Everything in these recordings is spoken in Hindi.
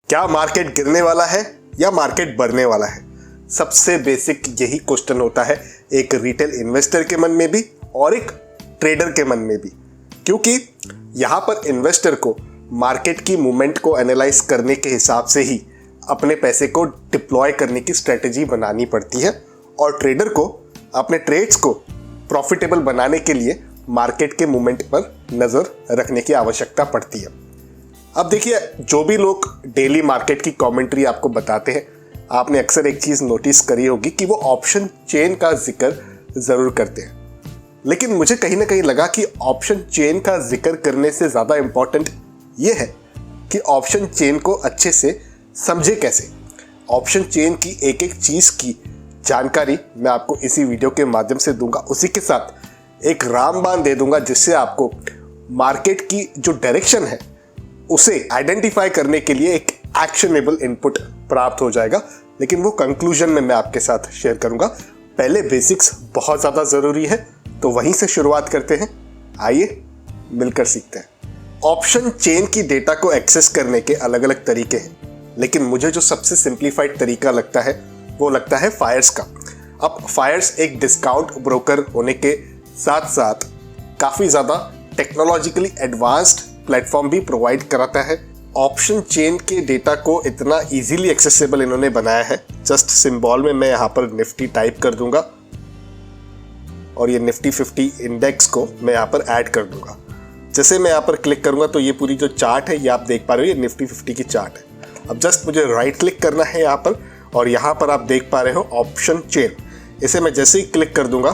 क्या मार्केट गिरने वाला है या मार्केट बढ़ने वाला है? सबसे बेसिक यही क्वेश्चन होता है एक रिटेल इन्वेस्टर के मन में भी और एक ट्रेडर के मन में भी, क्योंकि यहाँ पर इन्वेस्टर को मार्केट की मूवमेंट को एनालाइज करने के हिसाब से ही अपने पैसे को डिप्लॉय करने की स्ट्रेटेजी बनानी पड़ती है और ट्रेडर को अपने ट्रेड्स को प्रॉफिटेबल बनाने के लिए मार्केट के मूवमेंट पर नज़र रखने की आवश्यकता पड़ती है। अब देखिए, जो भी लोग डेली मार्केट की कमेंट्री आपको बताते हैं, आपने अक्सर एक चीज़ नोटिस करी होगी कि वो ऑप्शन चेन का जिक्र ज़रूर करते हैं। लेकिन मुझे कहीं ना कहीं लगा कि ऑप्शन चेन का जिक्र करने से ज़्यादा इम्पॉर्टेंट ये है कि ऑप्शन चेन को अच्छे से समझे कैसे। ऑप्शन चेन की एक एक चीज़ की जानकारी मैं आपको इसी वीडियो के माध्यम से दूंगा। उसी के साथ एक रामबाण दे दूंगा जिससे आपको मार्केट की जो डायरेक्शन है उसे आइडेंटिफाई करने के लिए एक एक्शनेबल इनपुट प्राप्त हो जाएगा। लेकिन वो कंक्लूजन में मैं आपके साथ शेयर करूंगा। पहले बेसिक्स बहुत ज़्यादा ज़रूरी है, तो वहीं से शुरुआत करते हैं। आइए मिलकर सीखते हैं। ऑप्शन चेन की डेटा को एक्सेस करने के अलग अलग तरीके हैं, लेकिन मुझे जो सबसे सिंप्लीफाइड तरीका लगता है वो लगता है फायर्स का। अब फायर्स एक डिस्काउंट ब्रोकर होने के साथ साथ काफ़ी ज़्यादा टेक्नोलॉजिकली एडवांस्ड प्लेटफॉर्म भी प्रोवाइड कराता है। ऑप्शन चेन के डेटा को इतना इजीली एक्सेसिबल इन्होंने बनाया है। जस्ट सिंबल में मैं यहाँ पर निफ्टी टाइप कर दूंगा और ये निफ्टी 50 इंडेक्स को मैं यहाँ पर ऐड कर दूंगा। जैसे मैं यहाँ पर क्लिक करूंगा तो ये पूरी जो चार्ट है ये आप देख पा रहे हो, ये निफ्टी 50 की चार्ट है। अब जस्ट मुझे राइट क्लिक करना है यहाँ पर और यहाँ पर आप देख पा रहे हो ऑप्शन चेन। इसे मैं जैसे ही क्लिक कर दूंगा,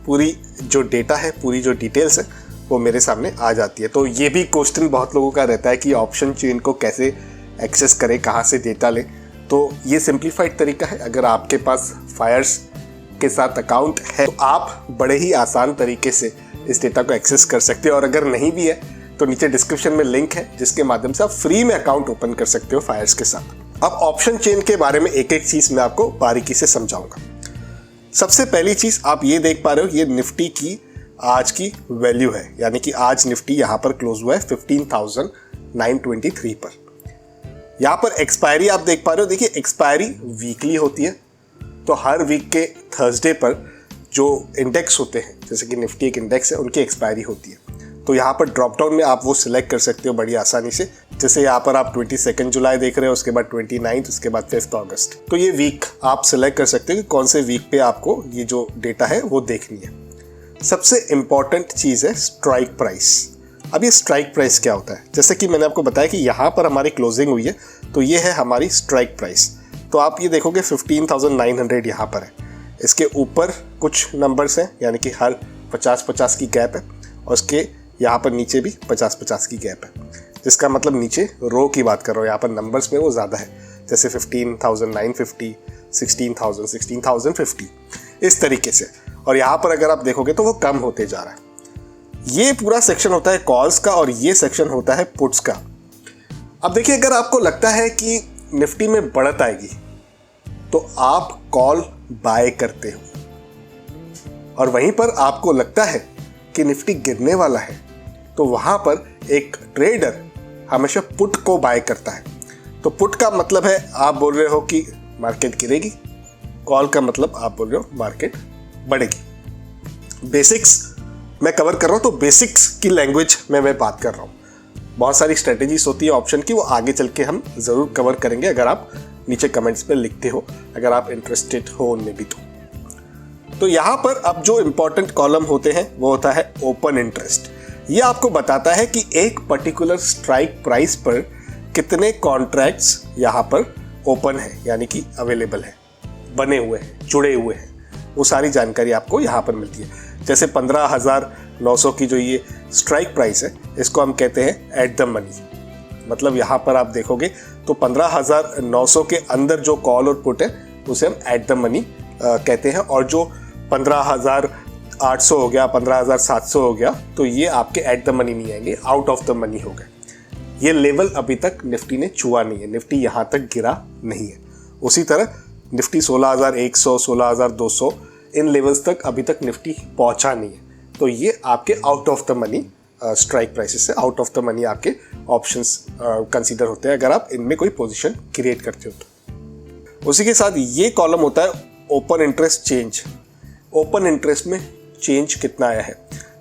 पूरी जो डेटा है, पूरी जो डिटेल्स है वो मेरे सामने आ जाती है। तो ये भी क्वेश्चन बहुत लोगों का रहता है कि ऑप्शन चेन को कैसे एक्सेस करें, कहाँ से डेटा लें। तो ये सिंप्लीफाइड तरीका है। अगर आपके पास फायर्स के साथ अकाउंट है तो आप बड़े ही आसान तरीके से इस डेटा को एक्सेस कर सकते हो। और अगर नहीं भी है तो नीचे डिस्क्रिप्शन में लिंक है जिसके माध्यम से आप फ्री में अकाउंट ओपन कर सकते हो फायर्स के साथ। अब ऑप्शन चेन के बारे में एक एक चीज़ मैं आपको बारीकी से समझाऊंगा। सबसे पहली चीज़ आप ये देख पा रहे हो, ये निफ्टी की आज की वैल्यू है, यानी कि आज निफ्टी यहाँ पर क्लोज हुआ है 15,923 पर। यहाँ पर एक्सपायरी आप देख पा रहे हो। देखिए, एक्सपायरी वीकली होती है, तो हर वीक के थर्सडे पर जो इंडेक्स होते हैं, जैसे कि निफ्टी एक इंडेक्स है, उनकी एक्सपायरी होती है। तो यहाँ पर ड्रॉप डाउन में आप वो सिलेक्ट कर सकते हो बड़ी आसानी से। जैसे यहाँ पर आप 22 जुलाई देख रहे हो, उसके बाद 29, उसके बाद 5 अगस्त। तो ये वीक आप सिलेक्ट कर सकते हो कि कौन से वीक पे आपको ये जो डेटा है वो देखनी है। सबसे इम्पॉर्टेंट चीज़ है स्ट्राइक प्राइस। अब ये स्ट्राइक प्राइस क्या होता है? जैसे कि मैंने आपको बताया कि यहाँ पर हमारी क्लोजिंग हुई है, तो ये है हमारी स्ट्राइक प्राइस। तो आप ये देखोगे 15,900 यहाँ पर है। इसके ऊपर कुछ नंबर्स हैं, यानी कि हर 50-50 की गैप है, और उसके यहाँ पर नीचे भी 50-50 की गैप है, जिसका मतलब नीचे रो की बात कर रहा हूँ, यहाँ पर नंबर्स में वो ज़्यादा है। जैसे 15,950, 16,000, 16,050, इस तरीके से। और यहाँ पर अगर आप देखोगे तो वो कम होते जा रहा है। ये पूरा सेक्शन होता है कॉल्स का और ये सेक्शन होता है पुट्स का। अब देखिए, अगर आपको लगता है कि निफ्टी में बढ़त आएगी तो आप कॉल बाय करते हो, और वहीं पर आपको लगता है कि निफ्टी गिरने वाला है तो वहाँ पर एक ट्रेडर हमेशा पुट को बाय करता है। तो पुट का मतलब है आप बोल रहे हो कि मार्केट गिरेगी, कॉल का मतलब आप बोल रहे हो मार्केट बढ़ेगी। बेसिक्स मैं कवर कर रहा हूँ, तो बेसिक्स की लैंग्वेज में मैं बात कर रहा हूँ। बहुत सारी स्ट्रेटेजीज होती है ऑप्शन की, वो आगे चल के हम ज़रूर कवर करेंगे अगर आप नीचे कमेंट्स में लिखते हो, अगर आप इंटरेस्टेड हो उनमें भी। तो यहाँ पर अब जो इम्पोर्टेंट कॉलम होते हैं वो होता है ओपन इंटरेस्ट। ये आपको बताता है कि एक पर्टिकुलर स्ट्राइक प्राइस पर कितने कॉन्ट्रैक्ट्स यहाँ पर ओपन है, यानी कि अवेलेबल है, बने हुए हैं, जुड़े हुए हैं। वो सारी जानकारी आपको यहाँ पर मिलती है। जैसे 15,900 की जो ये स्ट्राइक प्राइस है, इसको हम कहते हैं एट द मनी। मतलब यहाँ पर आप देखोगे तो 15,900 के अंदर जो कॉल और पुट है उसे हम एट द मनी कहते हैं, और जो 15,800 हो गया, 15,700 हो गया, तो ये आपके एट द मनी नहीं आएंगे, आउट ऑफ द मनी हो गए। ये लेवल अभी तक निफ्टी ने छुआ नहीं है, निफ्टी यहाँ तक गिरा नहीं है। उसी तरह निफ्टी 16,100, 16,200 इन लेवल्स तक अभी तक निफ्टी पहुंचा नहीं है। तो ये आपके out of the money strike prices से, आउट ऑफ द मनी आपके ऑप्शंस कंसीडर होते हैं अगर आप इनमें कोई पोजीशन क्रिएट करते हो तो। उसी के साथ ये कॉलम होता है open interest change. Open interest में चेंज कितना आया है,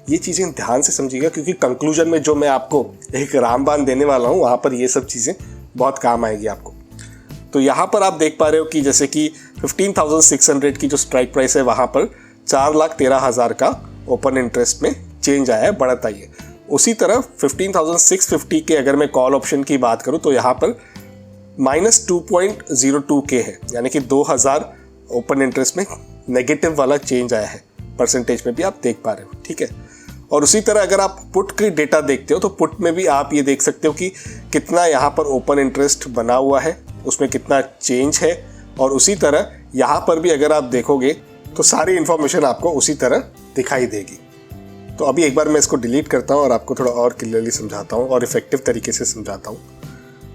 ये चीज़ें ध्यान से समझिएगा, क्योंकि कंक्लूजन में जो मैं आपको एक रामबाण देने वाला हूँ वहाँ पर ये सब चीज़ें बहुत काम आएगी आपको। तो यहाँ पर आप देख पा रहे हो कि जैसे कि 15,600 की जो स्ट्राइक प्राइस है वहाँ पर 4,13,000 का ओपन इंटरेस्ट में चेंज आया है, बढ़त आई है। उसी तरह 15,650 के अगर मैं कॉल ऑप्शन की बात करूँ तो यहाँ पर -2.02K है, यानी कि 2,000 ओपन इंटरेस्ट में नेगेटिव वाला चेंज आया है, परसेंटेज में भी आप देख पा रहे हो, ठीक है। और उसी तरह अगर आप पुट की डेटा देखते हो तो पुट में भी आप ये देख सकते हो कि कितना यहाँ पर ओपन इंटरेस्ट बना हुआ है, उसमें कितना चेंज है। और उसी तरह यहाँ पर भी अगर आप देखोगे तो सारी इन्फॉर्मेशन आपको उसी तरह दिखाई देगी। तो अभी एक बार मैं इसको डिलीट करता हूँ और आपको थोड़ा और क्लियरली समझाता हूँ और इफेक्टिव तरीके से समझाता हूँ।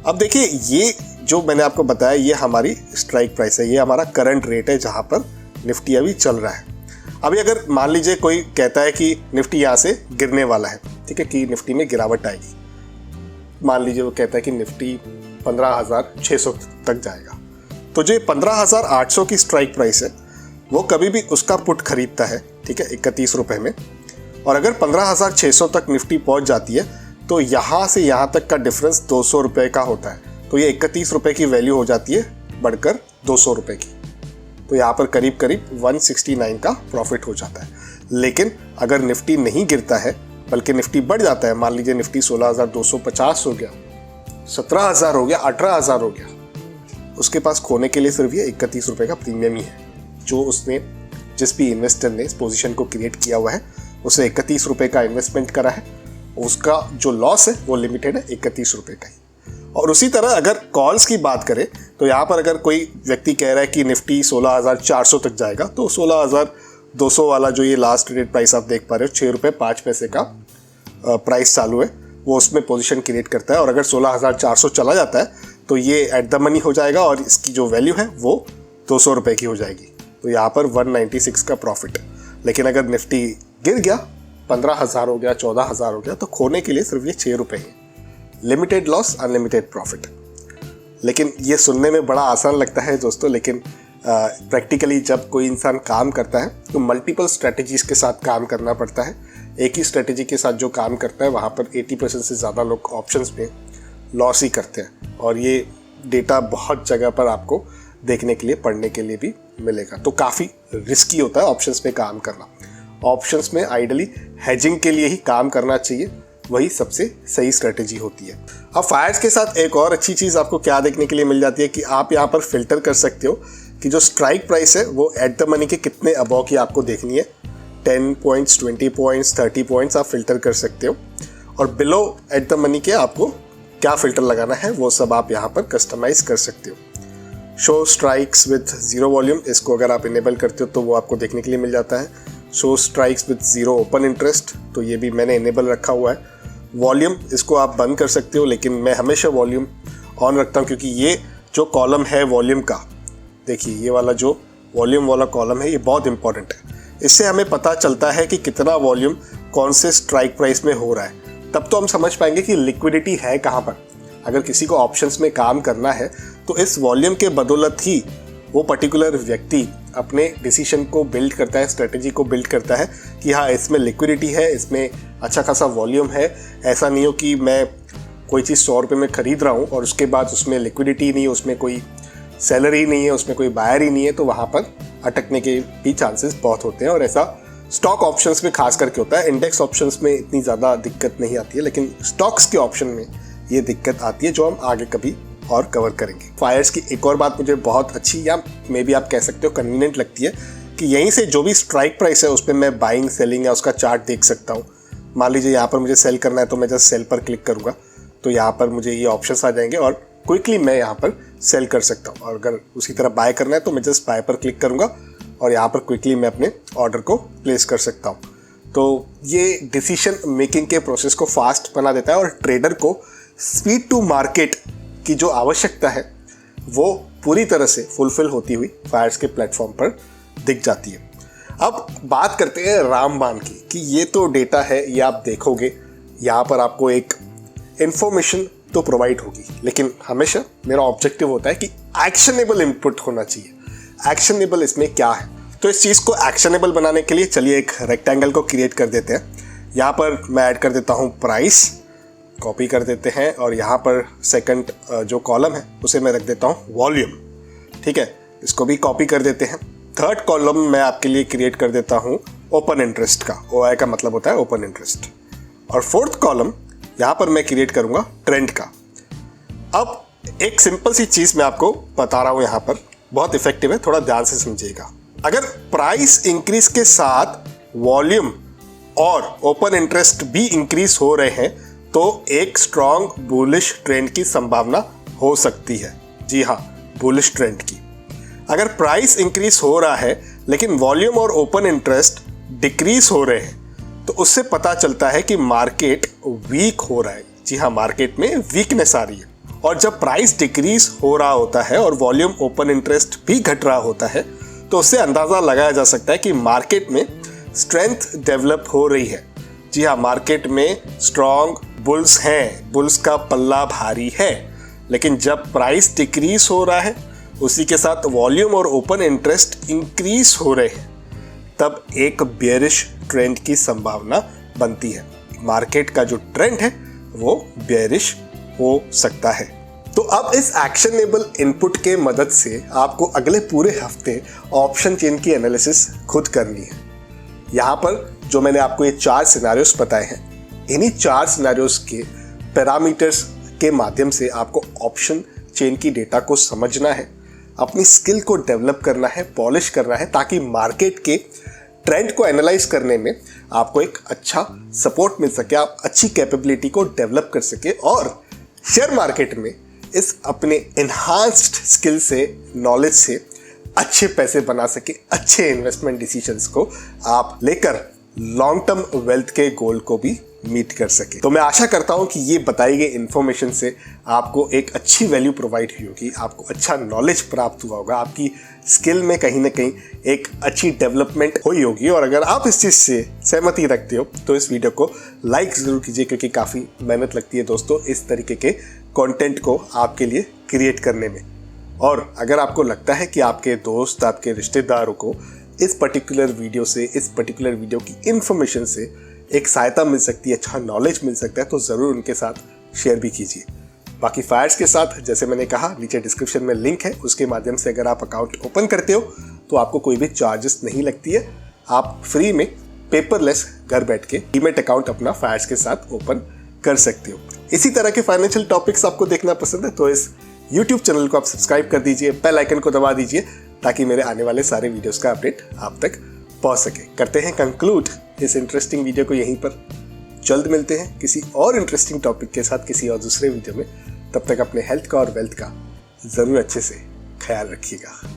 अब देखिए, ये जो मैंने आपको बताया ये हमारी स्ट्राइक प्राइस है, ये हमारा करंट रेट है जहाँ पर निफ्टी अभी चल रहा है। अभी अगर मान लीजिए कोई कहता है कि निफ्टी यहाँ से गिरने वाला है, ठीक है, कि निफ्टी में गिरावट आएगी, मान लीजिए वो कहता है कि निफ्टी 15,600 तक जाएगा, तो जो 15,800 की स्ट्राइक प्राइस है वो कभी भी उसका पुट खरीदता है, ठीक है, 31 रुपये में। और अगर 15,600 तक निफ्टी पहुँच जाती है तो यहाँ से यहाँ तक का डिफरेंस 200 रुपये का होता है, तो ये 31 रुपये की वैल्यू हो जाती है बढ़कर 200 रुपये की। तो यहाँ पर करीब करीब 169 का प्रॉफिट हो जाता है। लेकिन अगर निफ्टी नहीं गिरता है बल्कि निफ्टी बढ़ जाता है, मान लीजिए निफ्टी 16,250 हो गया, 17,000 हो गया, 18,000 हो गया, उसके पास खोने के लिए सिर्फ ये 31 रुपये का प्रीमियम ही है जो उसने, जिस भी इन्वेस्टर ने इस पोजीशन को क्रिएट किया हुआ है उसे 31 रुपये का इन्वेस्टमेंट करा है, उसका जो लॉस है वो लिमिटेड है 31 रुपये का ही। और उसी तरह अगर कॉल्स की बात करें तो यहाँ पर अगर कोई व्यक्ति कह रहा है कि निफ्टी 16,400 तक जाएगा, तो 16,200 वाला जो ये लास्ट रेट प्राइस आप देख पा रहे हो, 6 रुपये 5 पैसे का प्राइस चालू है, वो उसमें पोजीशन क्रिएट करता है। और अगर 16,400 चला जाता है तो ये एट द मनी हो जाएगा और इसकी जो वैल्यू है वो 200 रुपये की हो जाएगी, तो यहाँ पर 196 का प्रॉफिट। लेकिन अगर निफ्टी गिर गया, 15,000 हो गया, 14,000 हो गया, तो खोने के लिए सिर्फ ये 6 रुपये है। Limited loss unlimited profit. लेकिन ये सुनने में बड़ा आसान लगता है दोस्तों, लेकिन प्रैक्टिकली जब कोई इंसान काम करता है तो मल्टीपल स्ट्रेटजीज के साथ काम करना पड़ता है। एक ही स्ट्रेटजी के साथ जो काम करता है वहाँ पर 80% से ज़्यादा लोग ऑप्शंस में लॉस ही करते हैं, और ये डेटा बहुत जगह पर आपको देखने के लिए, पढ़ने के लिए भी मिलेगा। तो काफ़ी रिस्की होता है ऑप्शंस में काम करना। ऑप्शंस में आइडली हेजिंग के लिए ही काम करना चाहिए, वही सबसे सही स्ट्रेटेजी होती है। अब फायर्स के साथ एक और अच्छी चीज़ आपको क्या देखने के लिए मिल जाती है कि आप यहाँ पर फिल्टर कर सकते हो कि जो स्ट्राइक प्राइस है वो एट द मनी के कितने अबव की आपको देखनी है। 10 पॉइंट्स, 20 पॉइंट्स, 30 पॉइंट्स आप फिल्टर कर सकते हो, और बिलो एट द मनी के आपको क्या फिल्टर लगाना है वो सब आप यहाँ पर कस्टमाइज कर सकते हो। Show strikes with zero volume, इसको अगर आप इनेबल करते हो तो वो आपको देखने के लिए मिल जाता है। Show strikes with zero open interest, तो ये भी मैंने इनेबल रखा हुआ है। वॉल्यूम, इसको आप बंद कर सकते हो, लेकिन मैं हमेशा वॉल्यूम ऑन रखता हूँ, क्योंकि ये जो कॉलम है वॉल्यूम का, देखिए ये वाला जो वॉल्यूम वाला कॉलम है ये बहुत इंपॉर्टेंट है। इससे हमें पता चलता है कि कितना वॉल्यूम कौन से स्ट्राइक प्राइस में हो रहा है, तब तो हम समझ पाएंगे कि लिक्विडिटी है कहाँ पर। अगर किसी को ऑप्शंस में काम करना है तो इस वॉल्यूम के बदौलत ही वो पर्टिकुलर व्यक्ति अपने डिसीजन को बिल्ड करता है, स्ट्रेटेजी को बिल्ड करता है कि हाँ इसमें लिक्विडिटी है, इसमें अच्छा खासा वॉल्यूम है। ऐसा नहीं हो कि मैं कोई चीज़ 100 रुपये में ख़रीद रहा हूँ और उसके बाद उसमें लिक्विडिटी नहीं है, उसमें कोई सेलर ही नहीं है, उसमें कोई बायर ही नहीं है, तो वहाँ पर अटकने के भी चांसेस बहुत होते हैं। और ऐसा स्टॉक ऑप्शंस में खास करके होता है। इंडेक्स ऑप्शंस में इतनी ज़्यादा दिक्कत नहीं आती है, लेकिन स्टॉक्स के ऑप्शन में ये दिक्कत आती है, जो हम आगे कभी और कवर करेंगे। फायर्स की एक और बात मुझे बहुत अच्छी, या मे बी आप कह सकते हो कन्वीनियंट लगती है, कि यहीं से जो भी स्ट्राइक प्राइस है उस पर मैं बाइंग, सेलिंग या उसका चार्ट देख सकता हूँ। मान लीजिए यहाँ पर मुझे सेल करना है तो मैं जस्ट सेल पर क्लिक करूँगा तो यहाँ पर मुझे ये ऑप्शंस आ जाएंगे और क्विकली मैं यहाँ पर सेल कर सकता हूँ। और अगर उसी तरह बाय करना है तो मैं जस्ट बाय पर क्लिक करूँगा और यहाँ पर क्विकली मैं अपने ऑर्डर को प्लेस कर सकता हूँ। तो ये डिसीजन मेकिंग के प्रोसेस को फास्ट बना देता है और ट्रेडर को स्पीड टू मार्केट की जो आवश्यकता है वो पूरी तरह से फुलफिल होती हुई फायर्स के प्लेटफॉर्म पर दिख जाती है। अब बात करते हैं रामबाण की, कि ये तो डेटा है, ये आप देखोगे यहाँ पर आपको एक इंफॉर्मेशन तो प्रोवाइड होगी, लेकिन हमेशा मेरा ऑब्जेक्टिव होता है कि एक्शनेबल इनपुट होना चाहिए। एक्शनेबल इसमें क्या है, तो इस चीज़ को एक्शनेबल बनाने के लिए चलिए एक रेक्टेंगल को क्रिएट कर देते हैं। यहाँ पर मैं ऐड कर देता हूँ प्राइस, कॉपी कर देते हैं, और यहाँ पर सेकंड जो कॉलम है उसे मैं रख देता हूँ वॉल्यूम। ठीक है, इसको भी कॉपी कर देते हैं। थर्ड कॉलम मैं आपके लिए क्रिएट कर देता हूँ ओपन इंटरेस्ट का, OI का मतलब होता है ओपन इंटरेस्ट। और फोर्थ कॉलम यहाँ पर मैं क्रिएट करूँगा ट्रेंड का। अब एक सिंपल सी चीज़ मैं आपको बता रहा हूँ, यहाँ पर बहुत इफेक्टिव है, थोड़ा ध्यान से समझिएगा। अगर प्राइस इंक्रीज के साथ वॉल्यूम और ओपन इंटरेस्ट भी इंक्रीज हो रहे हैं तो एक स्ट्रॉन्ग बुलिश ट्रेंड की संभावना हो सकती है। जी हाँ, बुलिश ट्रेंड की। अगर प्राइस इंक्रीज हो रहा है लेकिन वॉल्यूम और ओपन इंटरेस्ट डिक्रीज हो रहे हैं तो उससे पता चलता है कि मार्केट वीक हो रहा है। जी हाँ, मार्केट में वीकनेस आ रही है। और जब प्राइस डिक्रीज हो रहा होता है और वॉल्यूम ओपन इंटरेस्ट भी घट रहा होता है तो उससे अंदाज़ा लगाया जा सकता है कि मार्केट में स्ट्रेंथ डेवलप हो रही है। जी हाँ, मार्केट में स्ट्रॉन्ग बुल्स हैं, बुल्स का पल्ला भारी है। लेकिन जब प्राइस डिक्रीज हो रहा है उसी के साथ वॉल्यूम और ओपन इंटरेस्ट इंक्रीज हो रहे हैं तब एक बेयरिश ट्रेंड की संभावना बनती है। मार्केट का जो ट्रेंड है वो बेयरिश हो सकता है। तो अब इस एक्शनेबल इनपुट के मदद से आपको अगले पूरे हफ्ते ऑप्शन चेन की एनालिसिस खुद करनी है। यहाँ पर जो मैंने आपको ये 4 सिनेरियोस बताए हैं, इन्हीं 4 सिनेरियोस के पैरामीटर्स के माध्यम से आपको ऑप्शन चेन की डेटा को समझना है, अपनी स्किल को डेवलप करना है, पॉलिश करना है, ताकि मार्केट के ट्रेंड को एनालाइज करने में आपको एक अच्छा सपोर्ट मिल सके, आप अच्छी कैपेबिलिटी को डेवलप कर सके और शेयर मार्केट में इस अपने इन्हांस्ड स्किल से, नॉलेज से अच्छे पैसे बना सके, अच्छे इन्वेस्टमेंट डिसीजंस को आप लेकर लॉन्ग टर्म वेल्थ के गोल को भी मीट कर सके। तो मैं आशा करता हूं कि ये बताई गई इन्फॉर्मेशन से आपको एक अच्छी वैल्यू प्रोवाइड हुई होगी, आपको अच्छा नॉलेज प्राप्त हुआ होगा, आपकी स्किल में कहीं ना कहीं एक अच्छी डेवलपमेंट हुई होगी। और अगर आप इस चीज़ से सहमति रखते हो तो इस वीडियो को लाइक ज़रूर कीजिए, क्योंकि काफ़ी मेहनत लगती है दोस्तों इस तरीके के कंटेंट को आपके लिए क्रिएट करने में। और अगर आपको लगता है कि आपके दोस्त, आपके रिश्तेदारों को इस पर्टिकुलर वीडियो से, इस पर्टिकुलर वीडियो की इन्फॉर्मेशन से एक सहायता मिल सकती है, अच्छा नॉलेज मिल सकता है, तो ज़रूर उनके साथ शेयर भी कीजिए। बाकी फायर्स के साथ जैसे मैंने कहा नीचे डिस्क्रिप्शन में लिंक है, उसके माध्यम से अगर आप अकाउंट ओपन करते हो तो आपको कोई भी चार्जेस नहीं लगती है। आप फ्री में पेपरलेस घर बैठ के डीमैट अकाउंट अपना फायर्स के साथ ओपन कर सकते हो। इसी तरह के फाइनेंशियल टॉपिक्स आपको देखना पसंद है तो इस YouTube चैनल को आप सब्सक्राइब कर दीजिए, बेल आइकन को दबा दीजिए ताकि मेरे आने वाले सारे वीडियोस का अपडेट आप तक पहुंच सके। करते हैं कंक्लूड इस इंटरेस्टिंग वीडियो को यहीं पर। जल्द मिलते हैं किसी और इंटरेस्टिंग टॉपिक के साथ किसी और दूसरे वीडियो में। तब तक अपने हेल्थ का और वेल्थ का ज़रूर अच्छे से ख्याल रखिएगा।